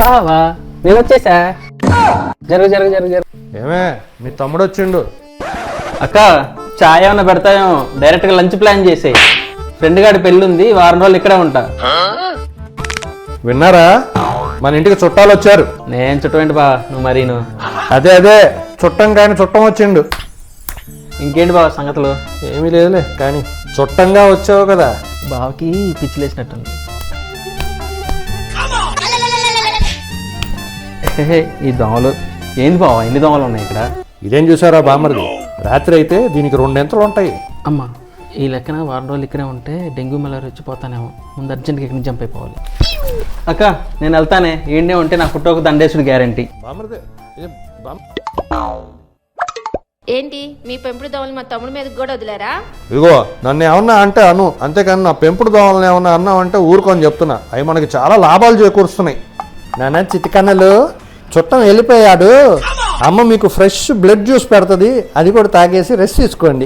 బావా నేను వచ్చేసా. జరుగు జరుగు జరుగు జరుగు. ఏమే మీ తమ్ముడు వచ్చిండు. అక్క చాయ్ ఏమన్నా పెడతాయేమో, డైరెక్ట్ గా లంచ్ ప్లాన్ చేసేయి. ఫ్రెండ్ గాడి పెళ్ళి ఉంది, వారం రోజులు ఇక్కడే ఉంటా. విన్నారా, మన ఇంటికి చుట్టాలు వచ్చారు. నేను చుట్టమేంటి బా, నువ్వు మరీను. అదే చుట్టం కానీ చుట్టం వచ్చిండు. ఇంకేంటి బావ సంగతులు? ఏమీ లేదులే, కానీ చుట్టంగా వచ్చావు కదా. బావకి పిచ్చిలేసినట్టుంది. ఈ దోమలు ఏంది బావ, ఎన్ని దోమలు ఉన్నాయి ఇక్కడ? ఇదేం చూసారా బామ్మరిది, రాత్రి అయితే దీనికి 2 ఎంతలు ఉంటాయి. అమ్మా ఈ లెక్కన వారం రోజులు ఇక్కడే ఉంటే డెంగ్యూ మలేరియా వచ్చిపోతానేమో. ముందు అర్జెంట్గా ఇక్కడి నుంచి జంప్ అయిపోవాలి. అక్క నేను వెళ్తానే, ఏంటే ఉంటే నా ఫోటోకు దండేసుడు గ్యారంటీ. బామ్మరిది ఏంటి మీ పెంపుడు దోమలు మా తమ్ముడి మీదకి కూడా వదిలేరా? ఇదిగో నన్ను ఏమన్నా అంటే అను, అంతేకాని నా పెంపుడు దోమలను ఏమన్నా అన్నావు అంటే ఊరుకొని చెప్తున్నా. అవి మనకి చాలా లాభాలు చేకూరుస్తున్నాయి. నాన్న చిటికన్నలు చుట్టం వెళ్ళిపోయాడు, అమ్మ మీకు ఫ్రెష్ బ్లడ్ జ్యూస్ పెడుతుంది, అది కూడా తాగేసి రెస్ట్ తీసుకోండి.